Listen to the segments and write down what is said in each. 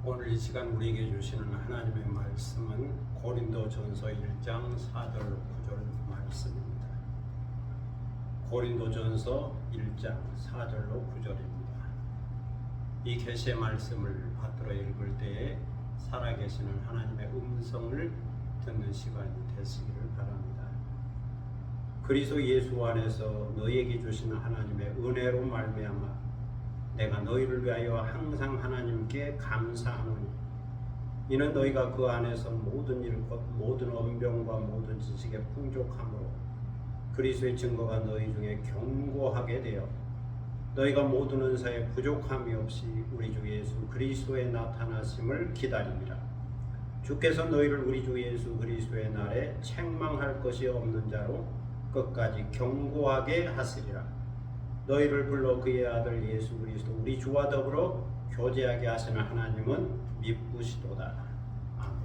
오늘 이 시간 우리에게 주시는 하나님의 말씀은 고린도전서 1장 4절로 9절 말씀입니다. 고린도전서 1장 4절로 9절입니다. 이 계시의 말씀을 받들어 읽을 때에 살아계시는 하나님의 음성을 듣는 시간이 되시기를 바랍니다. 그리스도 예수 안에서 너희에게 주시는 하나님의 은혜로 말미암아 내가 너희를 위하여 항상 하나님께 감사하노니 이는 너희가 그 안에서 모든 일 곧 모든 언변과 모든 지식에 풍족함으로 그리스도의 증거가 너희 중에 견고하게 되어 너희가 모든 은사에 부족함이 없이 우리 주 예수 그리스도의 나타나심을 기다립니다. 주께서 너희를 우리 주 예수 그리스도의 날에 책망할 것이 없는 자로 끝까지 견고하게 하시리라. 너희를 불러 그의 아들 예수 그리스도 우리 주와 더불어 교제하게 하시는 하나님은 미쁘시도다. 아멘.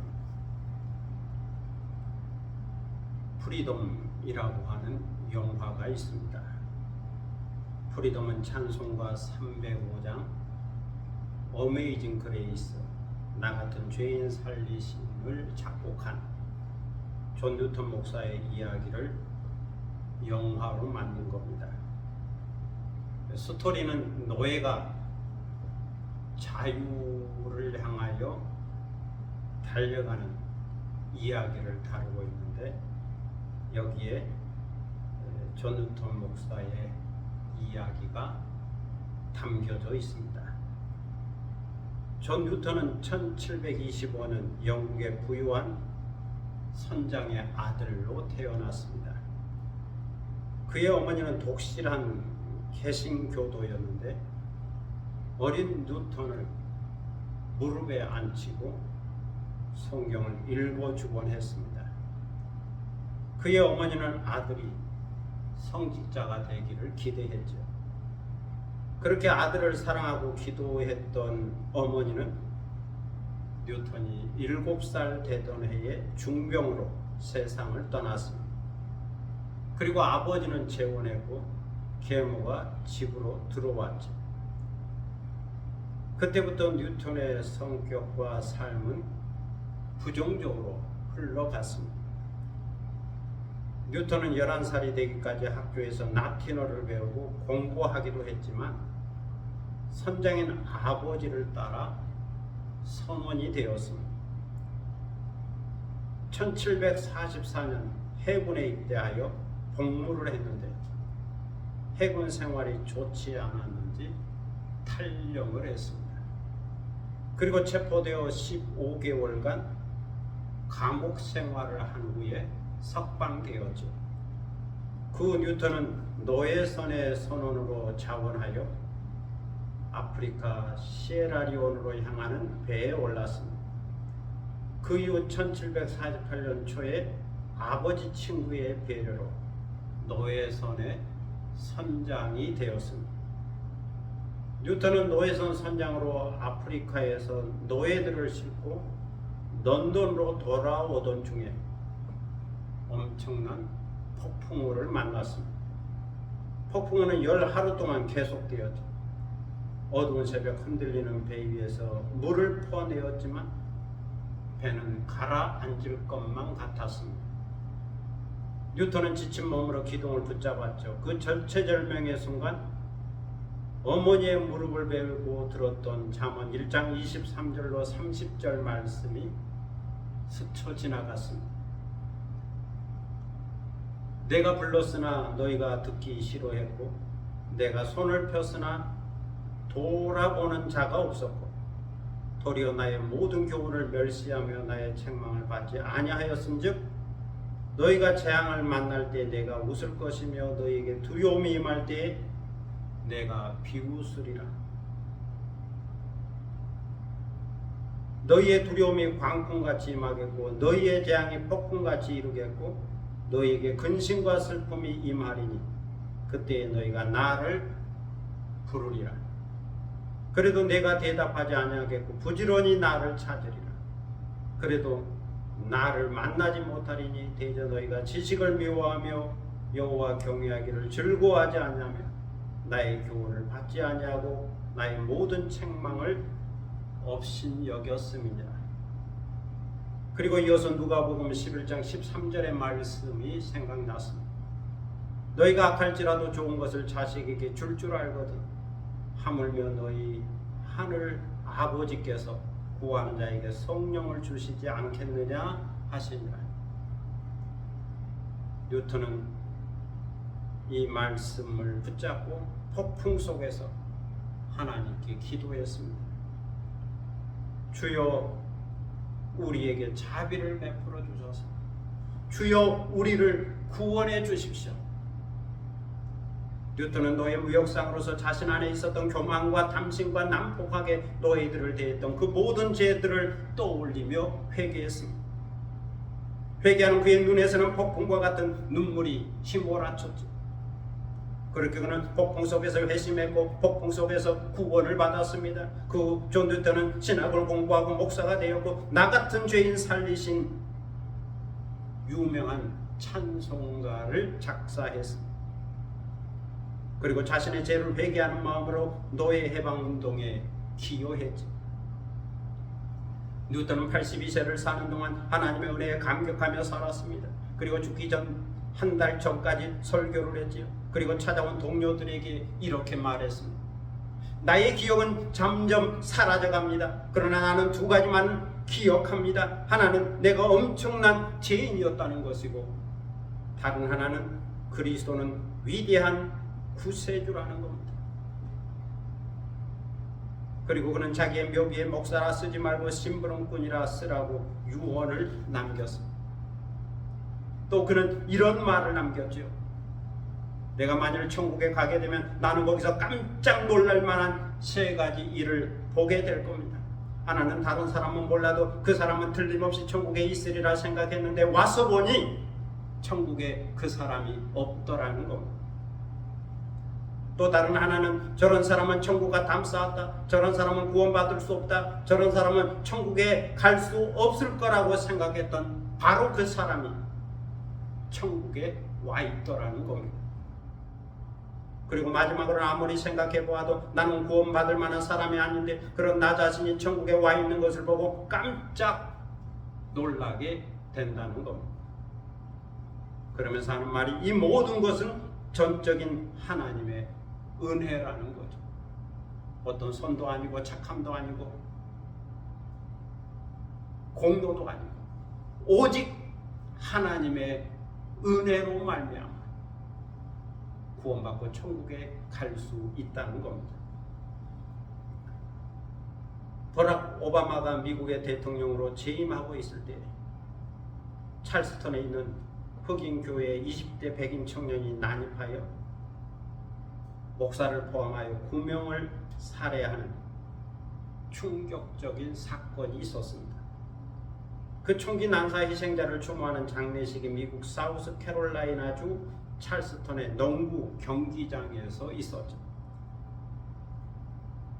프리덤이라고 하는 영화가 있습니다. 프리덤은 찬송가 305장 어메이징 그레이스 나 같은 죄인 살리심을 작곡한 존 뉴턴 목사의 이야기를 영화로 만든 겁니다. 스토리는 노예가 자유를 향하여 달려가는 이야기를 다루고 있는데 여기에 존 뉴턴 목사의 이야기가 담겨져 있습니다. 존 뉴턴은 1725년 영국의 부유한 선장의 아들로 태어났습니다. 그의 어머니는 독실한 개신교도였는데 어린 뉴턴을 무릎에 앉히고 성경을 읽어주곤 했습니다. 그의 어머니는 아들이 성직자가 되기를 기대했죠. 그렇게 아들을 사랑하고 기도했던 어머니는 뉴턴이 7살 되던 해에 중병으로 세상을 떠났습니다. 그리고 아버지는 재혼했고 계모가 집으로 들어왔죠. 그때부터 뉴턴의 성격과 삶은 부정적으로 흘러갔습니다. 뉴턴은 11살이 되기까지 학교에서 라틴어를 배우고 공부하기도 했지만 선장인 아버지를 따라 선원이 되었습니다. 1744년 해군에 입대하여 복무를 했는데 해군 생활이 좋지 않았는지 탈영을 했습니다. 그리고 체포되어 15개월간 감옥 생활을 한 후에 석방되었죠. 그 뉴턴은 노예선의 선원으로 자원하여 아프리카 시에라리온으로 향하는 배에 올랐습니다. 그 이후 1748년 초에 아버지 친구의 배려로 노예선의 선장이 되었습니다. 뉴턴은 노예선 선장으로 아프리카에서 노예들을 싣고 런던으로 돌아오던 중에 엄청난 폭풍우를 만났습니다. 폭풍우는 10하루 동안 계속되었죠. 어두운 새벽 흔들리는 배 위에서 물을 퍼내었지만 배는 가라앉을 것만 같았습니다. 뉴턴은 지친 몸으로 기둥을 붙잡았죠. 그 절체절명의 순간 어머니의 무릎을 베고 들었던 잠언 1장 23절로 30절 말씀이 스쳐 지나갔습니다. 내가 불렀으나 너희가 듣기 싫어했고 내가 손을 폈으나 돌아보는 자가 없었고 도리어 나의 모든 교훈을 멸시하며 나의 책망을 받지 아니하였은즉 너희가 재앙을 만날 때 내가 웃을 것이며 너희에게 두려움이 임할 때에 내가 비웃으리라. 너희의 두려움이 광풍같이 임하겠고 너희의 재앙이 폭풍같이 이루겠고 너희에게 근심과 슬픔이 임하리니 그때에 너희가 나를 부르리라. 그래도 내가 대답하지 아니하겠고 부지런히 나를 찾으리라. 그래도 나를 만나지 못하리니 대저 너희가 지식을 미워하며 여호와 경외하기를 즐거워하지 아니하며 나의 교훈을 받지 아니하고 나의 모든 책망을 업신여겼음이니라. 그리고 이어서 누가복음 11장 13절의 말씀이 생각났습니다. 너희가 악할지라도 좋은 것을 자식에게 줄 알거든 하물며 너희 하늘 아버지께서 구하는 자에게 성령을 주시지 않겠느냐 하시니라. 뉴턴은 이 말씀을 붙잡고 폭풍 속에서 하나님께 기도했습니다. 주여 우리에게 자비를 베풀어 주소서. 주여 우리를 구원해 주십시오. 뉴턴은 노예 무역상으로서 자신 안에 있었던 교만과 탐심과 난폭하게 노예들을 대했던 그 모든 죄들을 떠올리며 회개했습니다. 회개하는 그의 눈에서는 폭풍과 같은 눈물이 휘몰아쳤죠. 그렇게 그는 폭풍 속에서 회심했고 폭풍 속에서 구원을 받았습니다. 그 존 뉴턴은 신학을 공부하고 목사가 되었고 나 같은 죄인 살리신 유명한 찬송가를 작사했습니다. 그리고 자신의 죄를 회개하는 마음으로 노예 해방 운동에 기여했죠. 뉴턴은 82세를 사는 동안 하나님의 은혜에 감격하며 살았습니다. 그리고 죽기 전 한 달 전까지 설교를 했지요. 그리고 찾아온 동료들에게 이렇게 말했습니다. 나의 기억은 점점 사라져갑니다. 그러나 나는 두 가지만 기억합니다. 하나는 내가 엄청난 죄인이었다는 것이고 다른 하나는 그리스도는 위대한 구세주라는 겁니다. 그리고 그는 자기의 묘비에 목사라 쓰지 말고 심부름꾼이라 쓰라고 유언을 남겼습니다. 또 그는 이런 말을 남겼죠. 내가 만일 천국에 가게 되면 나는 거기서 깜짝 놀랄 만한 세 가지 일을 보게 될 겁니다. 하나는 다른 사람은 몰라도 그 사람은 틀림없이 천국에 있으리라 생각했는데 와서 보니 천국에 그 사람이 없더라는 겁니다. 또 다른 하나는 저런 사람은 천국과 담쌓았다. 저런 사람은 구원받을 수 없다. 저런 사람은 천국에 갈 수 없을 거라고 생각했던 바로 그 사람이 천국에 와 있더라는 겁니다. 그리고 마지막으로 아무리 생각해 보아도 나는 구원받을 만한 사람이 아닌데 그런 나 자신이 천국에 와 있는 것을 보고 깜짝 놀라게 된다는 겁니다. 그러면서 하는 말이 이 모든 것은 전적인 하나님의 은혜라는 거죠. 어떤 선도 아니고 착함도 아니고 공로도 아니고 오직 하나님의 은혜로 말미암아 구원받고 천국에 갈 수 있다는 겁니다. 버락 오바마가 미국의 대통령으로 재임하고 있을 때 찰스턴에 있는 흑인 교회의 20대 백인 청년이 난입하여 목사를 포함하여 9명을 살해하는 충격적인 사건이 있었습니다. 그 총기 난사 희생자를 추모하는 장례식이 미국 사우스캐롤라이나주 찰스턴의 농구 경기장에서 있었죠.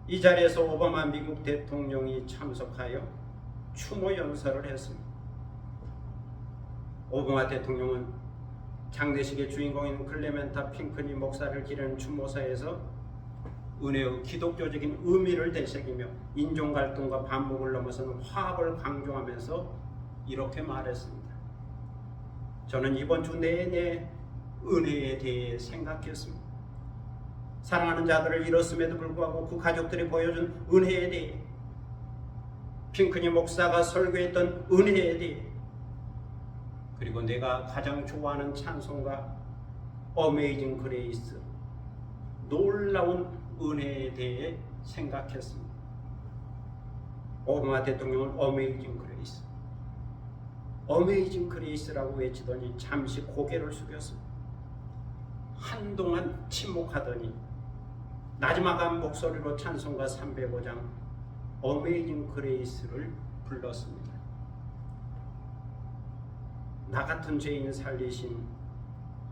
이 자리에서 오바마 미국 대통령이 참석하여 추모 연설을 했습니다. 오바마 대통령은 장례식의 주인공인 클레멘타 핑크니 목사를 기리는 추모사에서 은혜의 기독교적인 의미를 되새기며 인종 갈등과 반목을 넘어서는 화합을 강조하면서 이렇게 말했습니다. 저는 이번 주 내내 은혜에 대해 생각했습니다. 사랑하는 자들을 잃었음에도 불구하고 그 가족들이 보여준 은혜에 대해, 핑크니 목사가 설교했던 은혜에 대해, 그리고 내가 가장 좋아하는 찬송가 어메이징 그레이스, 놀라운 은혜에 대해 생각했습니다. 오바마 대통령은 어메이징 그레이스, 어메이징 그레이스라고 외치더니 잠시 고개를 숙였습니다. 한동안 침묵하더니 나지막한 목소리로 찬송가 305장 어메이징 그레이스를 불렀습니다. 나 같은 죄인 살리신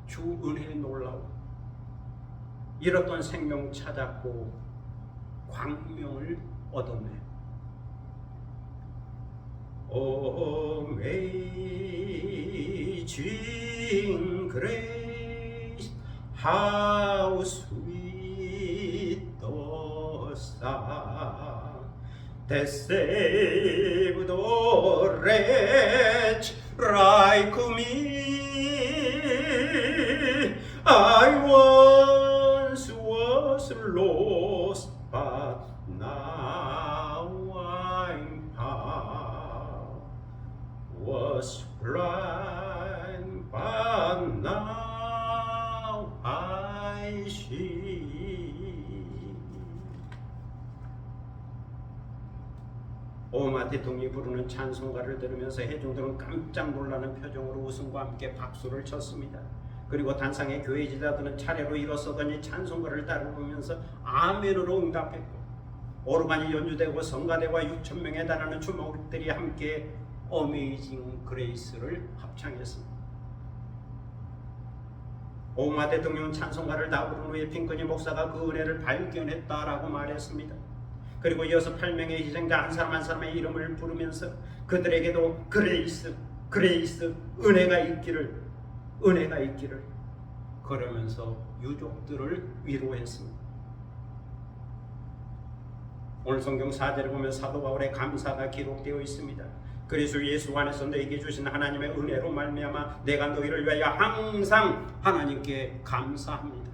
주 은혜 놀라워, 잃었던 생명 찾았고 광명을 얻었네. Amazing grace, how sweet the sound They saved a wretch like me. I once was lost, but now I'm found. Was blind, but now I see. 오마 대통령이 부르는 찬송가를 들으면서 회중들은 깜짝 놀라는 표정으로 웃음과 함께 박수를 쳤습니다. 그리고 단상의 교회 지도자들은 차례로 일어서더니 찬송가를 따라 부르면서 아멘으로 응답했고, 오르간이 연주되고 성가대와 6천 명에 달하는 주목들이 함께 어메이징 그레이스를 합창했습니다. 오마 대통령은 찬송가를 다 부른 후에 핑크니 목사가 그 은혜를 발견했다라고 말했습니다. 그리고 이어서 8명의 희생자 한 사람 한 사람의 이름을 부르면서 그들에게도 그레이스, 은혜가 있기를 그러면서 유족들을 위로했습니다. 오늘 성경 4절을 보면 사도 바울의 감사가 기록되어 있습니다. 그리스도 예수 안에서 너에게 주신 하나님의 은혜로 말미암아 내가 너희를 위하여 항상 하나님께 감사합니다.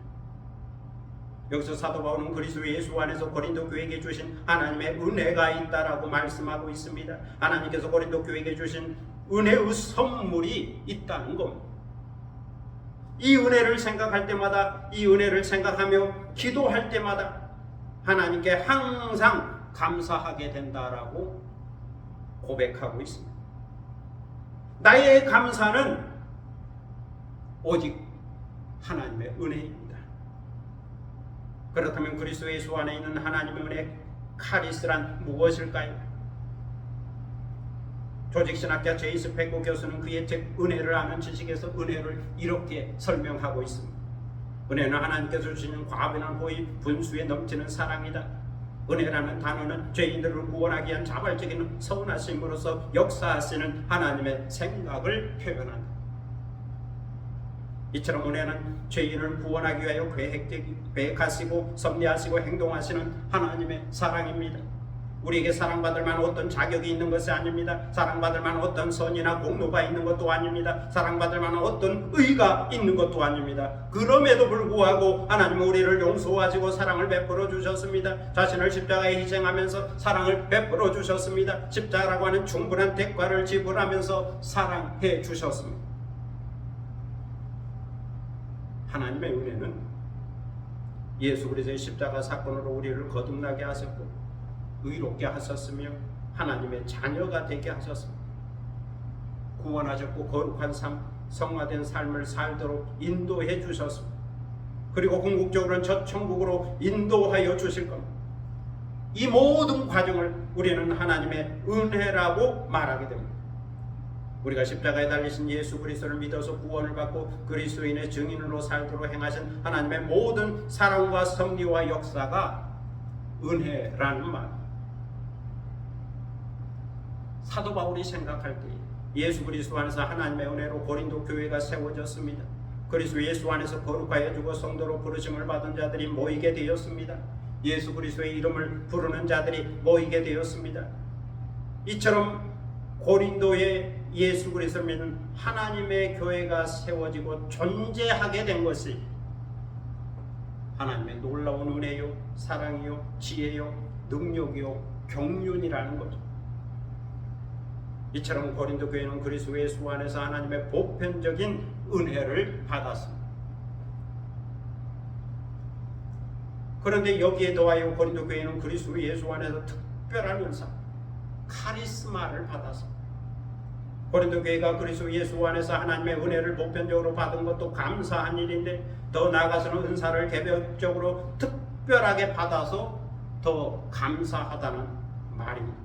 여기서 사도 바울은 그리스도 예수 안에서 고린도 교회에게 주신 하나님의 은혜가 있다라고 말씀하고 있습니다. 하나님께서 고린도 교회에게 주신 은혜의 선물이 있다는 겁니다. 이 은혜를 생각할 때마다, 이 은혜를 생각하며 기도할 때마다 하나님께 항상 감사하게 된다라고 고백하고 있습니다. 나의 감사는 오직 하나님의 은혜입니다. 그렇다면 그리스도 예수 안에 있는 하나님의 은혜 카리스란 무엇일까요? 조직신학자 제이스 페코 교수는 그의 책 은혜를 아는 지식에서 은혜를 이렇게 설명하고 있습니다. 은혜는 하나님께서 주시는 과분한 호의, 분수에 넘치는 사랑이다. 은혜라는 단어는 죄인들을 구원하기 위한 자발적인 선하심으로서 역사하시는 하나님의 생각을 표현한다. 이처럼 은혜는 죄인을 구원하기 위하여 계획하시고 섭리하시고 행동하시는 하나님의 사랑입니다. 우리에게 사랑받을 만한 어떤 자격이 있는 것이 아닙니다. 사랑받을 만한 어떤 선이나 공로가 있는 것도 아닙니다. 사랑받을 만한 어떤 의가 있는 것도 아닙니다. 그럼에도 불구하고 하나님은 우리를 용서하시고 사랑을 베풀어 주셨습니다. 자신을 십자가에 희생하면서 사랑을 베풀어 주셨습니다. 십자가라고 하는 충분한 대가를 지불하면서 사랑해 주셨습니다. 하나님의 은혜는 예수 그리스도의 십자가 사건으로 우리를 거듭나게 하셨고 의롭게 하셨으며 하나님의 자녀가 되게 하셨습니다. 구원하셨고 거룩한 삶, 성화된 삶을 살도록 인도해 주셨습니다. 그리고 궁극적으로는 저 천국으로 인도하여 주실 겁니다. 이 모든 과정을 우리는 하나님의 은혜라고 말하게 됩니다. 우리가 십자가에 달리신 예수 그리스도를 믿어서 구원을 받고 그리스도인의 증인으로 살도록 행하신 하나님의 모든 사랑과 섭리와 역사가 은혜라는 말. 사도 바울이 생각할 때 예수 그리스도 안에서 하나님의 은혜로 고린도 교회가 세워졌습니다. 그리스도 예수 안에서 거룩하여 주고 성도로 부르심을 받은 자들이 모이게 되었습니다. 예수 그리스도의 이름을 부르는 자들이 모이게 되었습니다. 이처럼 고린도에 예수 그리스도를 믿는 하나님의 교회가 세워지고 존재하게 된 것이 하나님의 놀라운 은혜요, 사랑이요, 지혜요, 능력이요, 경륜이라는 거죠. 이처럼 고린도 교회는 그리스도 예수 안에서 하나님의 보편적인 은혜를 받았습니다. 그런데 여기에 더하여 고린도 교회는 그리스도 예수 안에서 특별한 은사, 카리스마를 받았습니다. 고린도 교회가 그리스도 예수 안에서 하나님의 은혜를 보편적으로 받은 것도 감사한 일인데 더 나아가서는 은사를 개별적으로 특별하게 받아서 더 감사하다는 말입니다.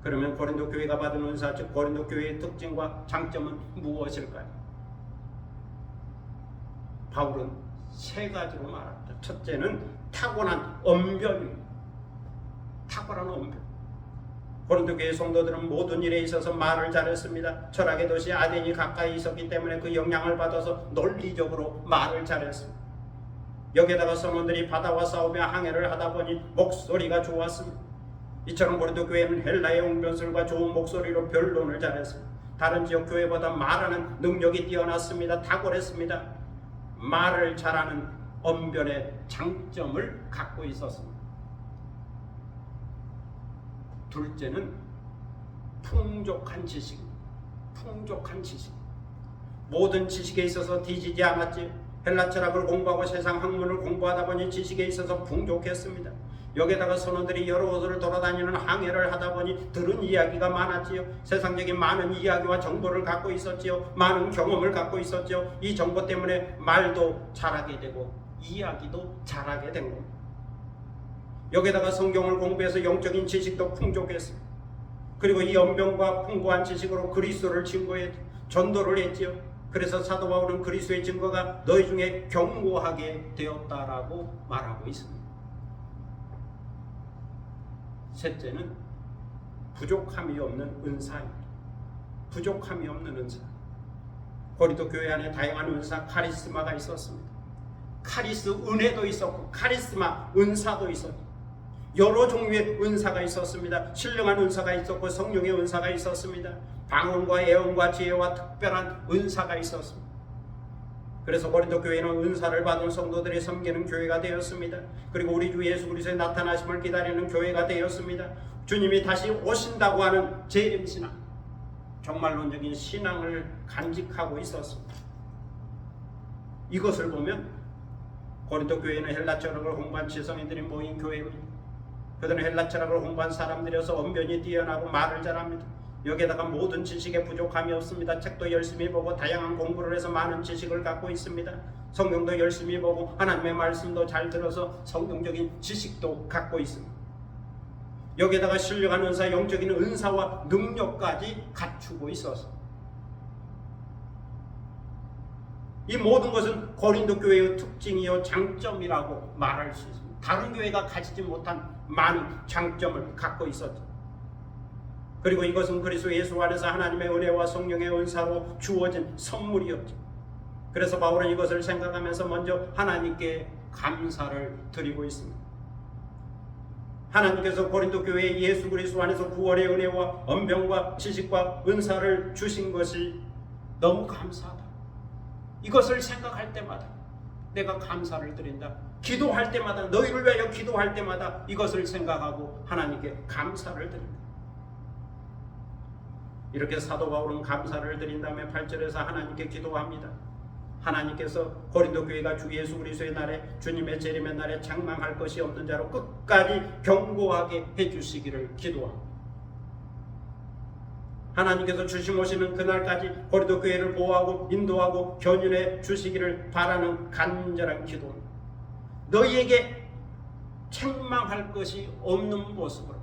그러면 고린도 교회가 받은 은사, 즉 고린도 교회의 특징과 장점은 무엇일까요? 바울은 세 가지로 말합니다. 첫째는 타고난 언변입니다. 탁월한 언변. 고린도 교회 성도들은 모든 일에 있어서 말을 잘했습니다. 철학의 도시 아덴이 가까이 있었기 때문에 그 영향을 받아서 논리적으로 말을 잘했습니다. 여기에다가 성원들이 바다와 싸우며 항해를 하다 보니 목소리가 좋았습니다. 이처럼 고린도 교회는 헬라의 웅변술과 좋은 목소리로 변론을 잘했습니다. 다른 지역 교회보다 말하는 능력이 뛰어났습니다. 탁월했습니다. 말을 잘하는 언변의 장점을 갖고 있었습니다. 둘째는 풍족한 지식. 풍족한 지식. 모든 지식에 있어서 뒤지지 않았지. 헬라 철학을 공부하고 세상 학문을 공부하다 보니 지식에 있어서 풍족했습니다. 여기에다가 선원들이 여러 곳을 돌아다니는 항해를 하다 보니 들은 이야기가 많았지요. 세상적인 많은 이야기와 정보를 갖고 있었지요. 많은 경험을 갖고 있었지요. 이 정보 때문에 말도 잘하게 되고 이야기도 잘하게 된 겁니다. 여기에다가 성경을 공부해서 영적인 지식도 풍족했습니다. 그리고 이 연병과 풍부한 지식으로 그리스도를 증거해 전도를 했지요. 그래서 사도 바울은 그리스도의 증거가 너희 중에 견고하게 되었다라고 말하고 있습니다. 셋째는 부족함이 없는 은사입니다. 부족함이 없는 은사. 고린도 교회 안에 다양한 은사, 카리스마가 있었습니다. 은혜도 있었고 카리스마, 은사도 있었고 여러 종류의 은사가 있었습니다. 신령한 은사가 있었고 성령의 은사가 있었습니다. 방언과 예언과 지혜와 특별한 은사가 있었습니다. 그래서 고린도 교회는 은사를 받은 성도들이 섬기는 교회가 되었습니다. 그리고 우리 주 예수 그리스도의 나타나심을 기다리는 교회가 되었습니다. 주님이 다시 오신다고 하는 재림신앙, 종말론적인 신앙을 간직하고 있었습니다. 이것을 보면 고린도 교회는 헬라 철학을 공부한 지성인들이 모인 교회입니다. 그들은 헬라 철학을 공부한 사람들이어서 언변이 뛰어나고 말을 잘합니다. 여기에다가 모든 지식에 부족함이 없습니다. 책도 열심히 보고 다양한 공부를 해서 많은 지식을 갖고 있습니다. 성경도 열심히 보고 하나님의 말씀도 잘 들어서 성경적인 지식도 갖고 있습니다. 여기에다가 신령한 은사, 영적인 은사와 능력까지 갖추고 있어서 이 모든 것은 고린도 교회의 특징이요 장점이라고 말할 수 있습니다. 다른 교회가 가지지 못한 많은 장점을 갖고 있었죠. 그리고 이것은 그리스도 예수 안에서 하나님의 은혜와 성령의 은사로 주어진 선물이었죠. 그래서 바울은 이것을 생각하면서 먼저 하나님께 감사를 드리고 있습니다. 하나님께서 고린도 교회에 예수 그리스도 안에서 구원의 은혜와 언병과 지식과 은사를 주신 것이 너무 감사하다. 이것을 생각할 때마다 내가 감사를 드린다. 기도할 때마다, 너희를 위하여 기도할 때마다 이것을 생각하고 하나님께 감사를 드린다. 이렇게 사도 바울은 감사를 드린 다음에 8절에서 하나님께 기도합니다. 하나님께서 고린도 교회가 주 예수 그리스도의 날에, 주님의 재림의 날에 책망할 것이 없는 자로 끝까지 견고하게 해주시기를 기도합니다. 하나님께서 주심오시는 그날까지 고린도 교회를 보호하고 인도하고 견인해 주시기를 바라는 간절한 기도입니다. 너희에게 책망할 것이 없는 모습으로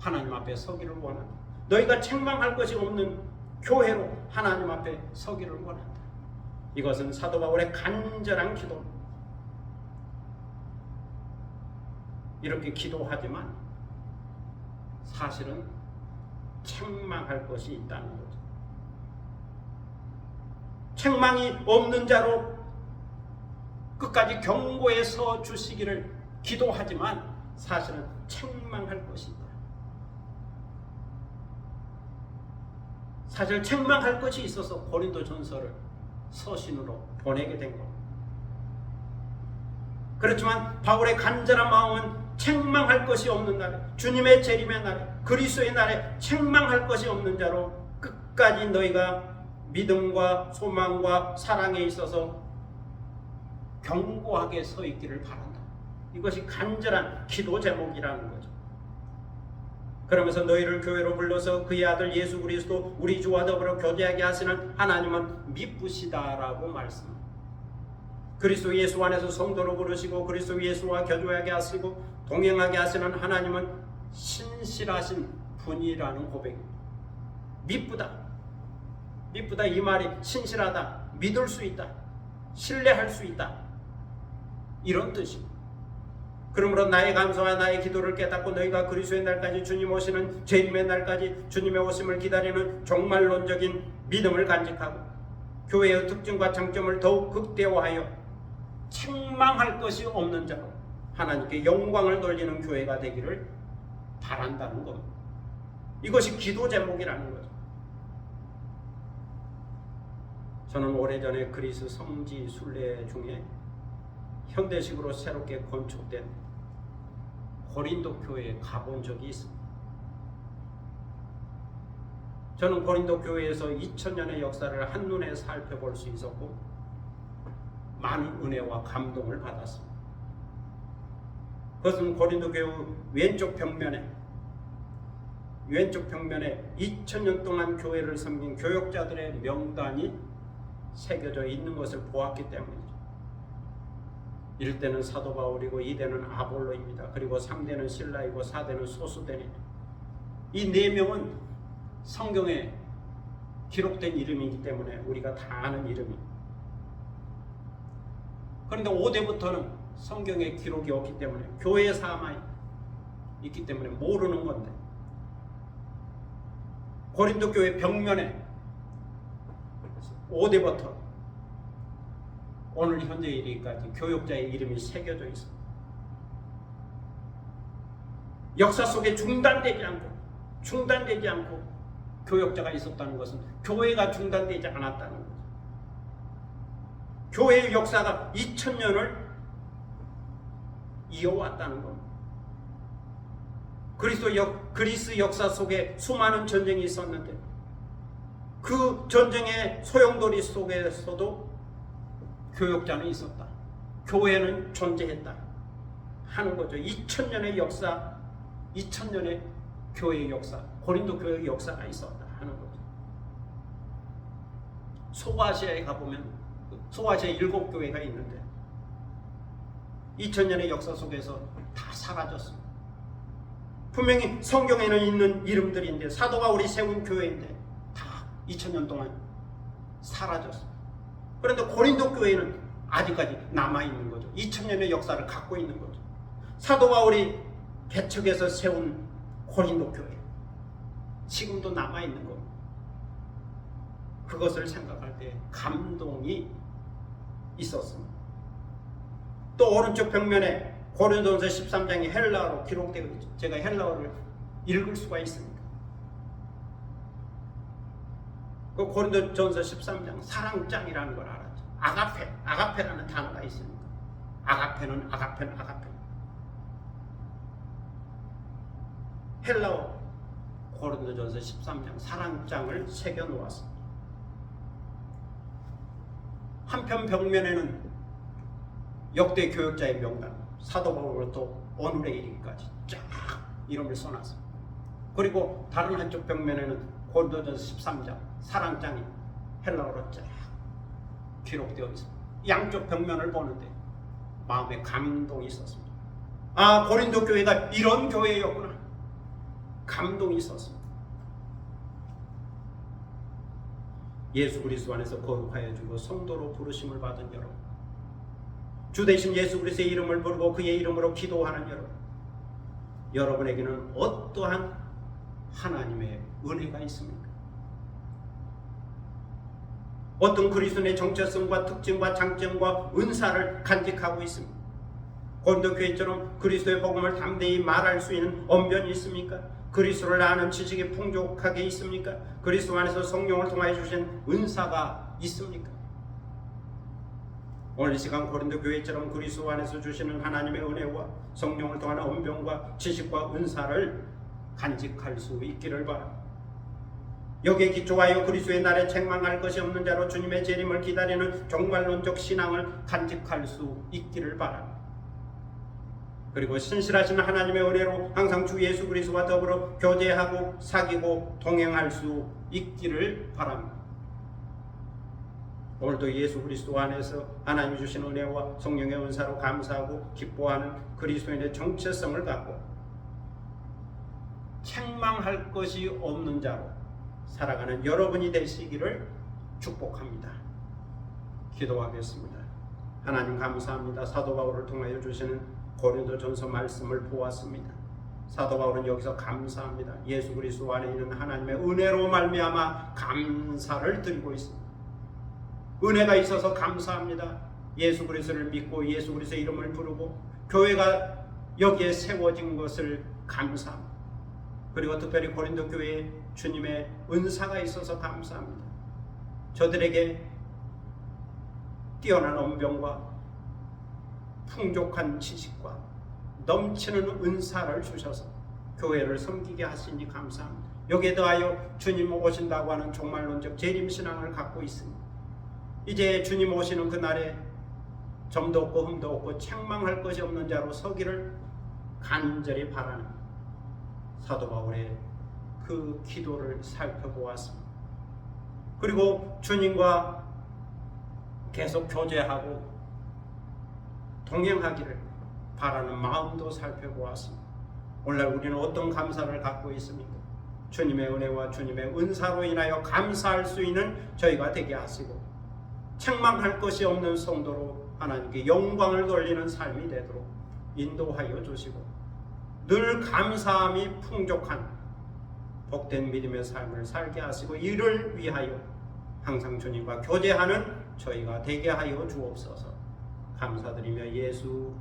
하나님 앞에 서기를 원한다. 너희가 책망할 것이 없는 교회로 하나님 앞에 서기를 원한다. 이것은 사도 바울의 간절한 기도입니다. 이렇게 기도하지만 사실은 책망할 것이 있다는 거죠. 책망이 없는 자로 끝까지 경고에 서 주시기를 기도하지만 사실은 책망할 것이 있다. 사실 책망할 것이 있어서 고린도 전서를 서신으로 보내게 된 겁니다. 그렇지만 바울의 간절한 마음은 책망할 것이 없는 날에, 주님의 재림의 날에, 그리스도의 날에 책망할 것이 없는 자로 끝까지 너희가 믿음과 소망과 사랑에 있어서 견고하게 서 있기를 바란다. 이것이 간절한 기도 제목이라는 거죠. 그러면서 너희를 교회로 불러서 그의 아들 예수 그리스도 우리 주와 더불어 교제하게 하시는 하나님은 미쁘시다라고 말씀합니다. 그리스도 예수 안에서 성도로 부르시고 그리스도 예수와 교제하게 하시고 동행하게 하시는 하나님은 신실하신 분이라는 고백입니다. 미쁘다. 미쁘다 이 말이 신실하다, 믿을 수 있다, 신뢰할 수 있다, 이런 뜻입니다. 그러므로 나의 감사와 나의 기도를 깨닫고 너희가 그리스도의 날까지, 주님 오시는 재림의 날까지 주님의 오심을 기다리는 종말론적인 믿음을 간직하고 교회의 특징과 장점을 더욱 극대화하여 책망할 것이 없는 자로 하나님께 영광을 돌리는 교회가 되기를 바란다는 겁니다. 이것이 기도 제목이라는 거죠. 저는 오래전에 그리스 성지 순례 중에 현대식으로 새롭게 건축된 고린도 교회에 가본 적이 있습니다. 저는 고린도 교회에서 2000년의 역사를 한눈에 살펴볼 수 있었고 많은 은혜와 감동을 받았습니다. 그것은 고린도 교회 왼쪽 벽면에 2000년 동안 교회를 섬긴 교역자들의 명단이 새겨져 있는 것을 보았기 때문이죠. 1대는 사도 바울이고 2대는 아볼로입니다. 그리고 3대는 실라이고 4대는 소수대니, 이 4명은 성경에 기록된 이름이기 때문에 우리가 다 아는 이름입니다. 그런데 5대부터는 성경에 기록이 없기 때문에 교회 사마에 있기 때문에 모르는 건데, 고린도 교회 벽면에 5대부터 오늘 현재 이르기까지 교역자의 이름이 새겨져 있습니다. 역사 속에 중단되지 않고 교역자가 있었다는 것은 교회가 중단되지 않았다는 거죠. 교회의 역사가 2000년을 이어왔다는 겁니다. 그리스 역사 속에 수많은 전쟁이 있었는데 그 전쟁의 소용돌이 속에서도 교역자는 있었다. 교회는 존재했다 하는 거죠. 2000년의 역사, 2000년의 교회의 역사, 고린도 교회의 역사가 있었다 하는 거죠. 소아시아에 가보면 소아시아에 7교회가 있는데 2000년의 역사 속에서 다 사라졌습니다. 분명히 성경에는 있는 이름들인데 사도 바울이 세운 교회인데 다 2000년 동안 사라졌습니다. 그런데 고린도 교회는 아직까지 남아있는 거죠. 2000년의 역사를 갖고 있는 거죠. 사도 바울이 개척해서 세운 고린도 교회, 지금도 남아있는 겁니다. 그것을 생각할 때 감동이 있었습니다. 또 오른쪽 벽면에 고린도전서 13장이 헬라어로 기록되어 있죠. 제가 헬라어를 읽을 수가 있습니다. 그 고린도전서 13장 사랑장이라는 걸 알았죠. 아가페라는 단어가 있습니다. 아가페는 헬라어 고린도전서 13장 사랑장을 새겨 놓았습니다. 한편 벽면에는 역대 교역자의 명단, 사도 바울로부터 오늘의 이르기까지 쫙 이름을 써놨습니다. 그리고 다른 한쪽 벽면에는 고린도전서 13장 사랑장이 헬라어로 쫙 기록되어 있습니다. 양쪽 벽면을 보는데 마음에 감동이 있었습니다. 아, 고린도 교회가 이런 교회였구나. 감동이 있었습니다. 예수 그리스도 안에서 거룩하여 주고 성도로 부르심을 받은 여러분, 주 대신 예수 그리스도의 이름을 부르고 그의 이름으로 기도하는 여러분에게는 어떠한 하나님의 은혜가 있습니까? 어떤 그리스도의 정체성과 특징과 장점과 은사를 간직하고 있습니다. 고린도 교회처럼 그리스도의 복음을 담대히 말할 수 있는 언변이 있습니까? 그리스도를 아는 지식이 풍족하게 있습니까? 그리스도 안에서 성령을 통하여 주신 은사가 있습니까? 오늘 이 시간 고린도 교회처럼 그리스도 안에서 주시는 하나님의 은혜와 성령을 통한 언변과 지식과 은사를 간직할 수 있기를 바랍니다. 여기에 기초하여 그리스도의 날에 책망할 것이 없는 자로 주님의 재림을 기다리는 종말론적 신앙을 간직할 수 있기를 바랍니다. 그리고 신실하신 하나님의 은혜로 항상 주 예수 그리스도와 더불어 교제하고 사귀고 동행할 수 있기를 바랍니다. 오늘도 예수 그리스도 안에서 하나님이 주신 은혜와 성령의 은사로 감사하고 기뻐하는 그리스도인의 정체성을 갖고 책망할 것이 없는 자로 살아가는 여러분이 되시기를 축복합니다. 기도하겠습니다. 하나님 감사합니다. 사도 바울을 통하여 주시는 고린도전서 말씀을 보았습니다. 사도 바울은 여기서 감사합니다. 예수 그리스도 안에 있는 하나님의 은혜로 말미암아 감사를 드리고 있습니다. 은혜가 있어서 감사합니다. 예수 그리스도를 믿고 예수 그리스도의 이름을 부르고 교회가 여기에 세워진 것을 감사합니다. 그리고 특별히 고린도 교회에 주님의 은사가 있어서 감사합니다. 저들에게 뛰어난 언변과 풍족한 지식과 넘치는 은사를 주셔서 교회를 섬기게 하시니 감사합니다. 여기에 더하여 주님 오신다고 하는 종말론적 재림신앙을 갖고 있습니다. 이제 주님 오시는 그날에 점도 없고 흠도 없고 책망할 것이 없는 자로 서기를 간절히 바라는 사도 바울의 그 기도를 살펴보았습니다. 그리고 주님과 계속 교제하고 동행하기를 바라는 마음도 살펴보았습니다. 오늘 우리는 어떤 감사를 갖고 있습니까? 주님의 은혜와 주님의 은사로 인하여 감사할 수 있는 저희가 되게 하시고 책망할 것이 없는 성도로 하나님께 영광을 돌리는 삶이 되도록 인도하여 주시고 늘 감사함이 풍족한 복된 믿음의 삶을 살게 하시고 이를 위하여 항상 주님과 교제하는 저희가 되게 하여 주옵소서. 감사드리며 예수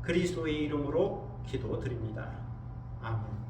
그리스도의 이름으로 기도드립니다. 아멘.